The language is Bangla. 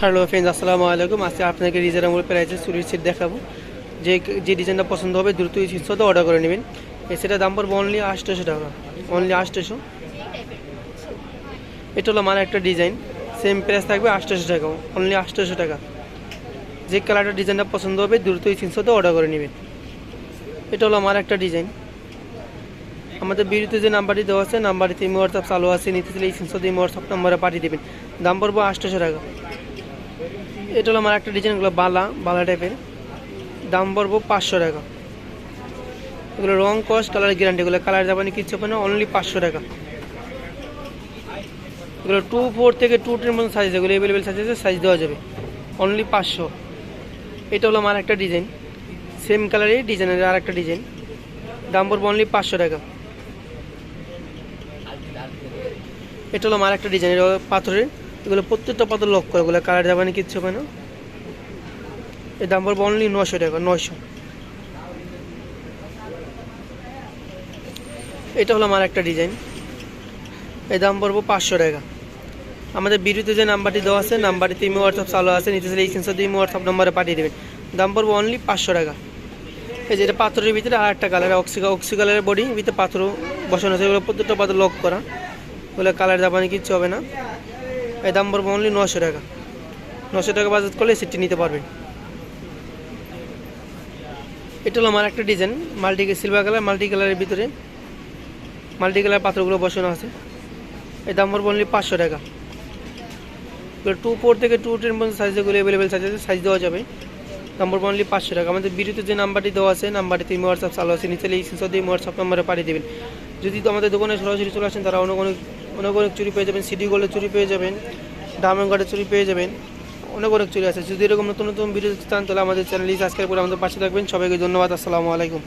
হ্যালো ফ্রেন্ডস, আসসালামু আলাইকুম। আজকে আপনাকে রিজনেবল প্রাইসে চুরির সেট দেখাবো। যে ডিজাইনটা পছন্দ হবে দ্রুত স্ক্রিনশটে অর্ডার করে নেবেন। এই সেটার দাম পড়বে অনলি 800 টাকা, অনলি 800। এটা হলো আমার একটা ডিজাইন, সেম প্রাইস থাকবে 800 টাকা, অনলি 800 টাকা। যে কালারটা ডিজাইনটা পছন্দ হবে দ্রুত স্ক্রিনশটে অর্ডার করে নেবেন। এটা হলো আমার একটা ডিজাইন। আমাদের ভিডিওতে যে নাম্বারটি দেওয়া আছে, নাম্বারটিতে ইমো হোয়াটসঅ্যাপ চালু আছে, নিতে চাইলে স্ক্রিনশটে ইমো হোয়াটসঅ্যাপ নাম্বারে পাঠিয়ে দেবেন। দাম পড়বে 800 টাকা। এটা হলো আমার একটা ডিজাইনগুলো বালা টাইপের, দাম পড়বো 500 টাকা। এগুলো রং কস্ট কালার গ্যারান্টি, এগুলো কালার যাবানি কিচ্ছু হবে না, অনলি 500 টাকা। এগুলো 2-4 থেকে 2-10 মতো সাইজ, এগুলো অ্যাভেলেবেল সাইজ আছে, সাইজ দেওয়া যাবে, অনলি 500। এটা হলো আমার একটা ডিজাইন, সেম কালারের ডিজাইনের আর একটা ডিজাইন, দাম পড়বো অনলি 500 টাকা। এটা হলো আমার একটা ডিজাইনের পাথরের, এগুলো প্রত্যেকটা পাথর লক করে, এগুলো কালার যাবানি কিচ্ছু হবে না। এর দাম পড়বো অনলি 900 টাকা, 900। এটা হলো আমার একটা ডিজাইন, এর দাম পড়বো 500 টাকা। আমাদের ভিডিওতে যে নাম্বারটি দেওয়া আছে, নাম্বারটিতে ইমো হোয়াটসঅ্যাপ চালু আছে, নিতে চাইলে এই স্ক্রিনশট দিয়ে ইমো হোয়াটসঅ্যাপ নাম্বারে পাঠিয়ে দেবেন। দাম পড়বো অনলি 500 টাকা। এই যে এটা পাথরের ভিতরে আর একটা কালার, অক্সি কালারের বডি ভিতরে পাথরও বসানো আছে, এগুলো প্রত্যেকটা পাথর লক করা, ওগুলো কালার যাবানি কিচ্ছু হবে না। এই দাম পড়বো অনলি 900 টাকা। 900 টাকা বাজেট করলে সেটটি নিতে পারবেন। এটা হলো আমার একটা ডিজাইন, সিলভার কালার মাল্টি কালারের ভিতরে মাল্টি কালার পাথরগুলো বসানো আছে, এই দাম পড়বো অনলি 500 টাকা। 2-4 থেকে 2-10 পর্যন্ত সাইজগুলো অ্যাভেলেবেল সাইজ আছে, সাইজ দেওয়া যাবে, দাম পড়বো অনলি 500 টাকা। আমাদের ভিডিওতে যে নাম্বারটি দেওয়া আছে, নাম্বারটিতে ইমো হোয়াটসঅ্যাপ চালু আছে, নিচে এই স্ক্রিনশট দিয়ে ইমো হোয়াটসঅ্যাপ নাম্বারে পাঠিয়ে দেবেন। যদি আমাদের দোকানে সরাসরি চলে আসেন, তারা অনেক চুরি পেয়ে যাবেন, সিডি গোল্ডে চুরি পেয়ে যাবেন, ডায়মন্ড গার্ডে চুরি পেয়ে যাবেন, অনেক চুরি আছে। যদি এরকম নতুন ভিডিও চান তাহলে আমাদের চ্যানেলটি সাবস্ক্রাইব করে আমাদের পাশে থাকবেন। সবাইকে ধন্যবাদ, আসসালামু আলাইকুম।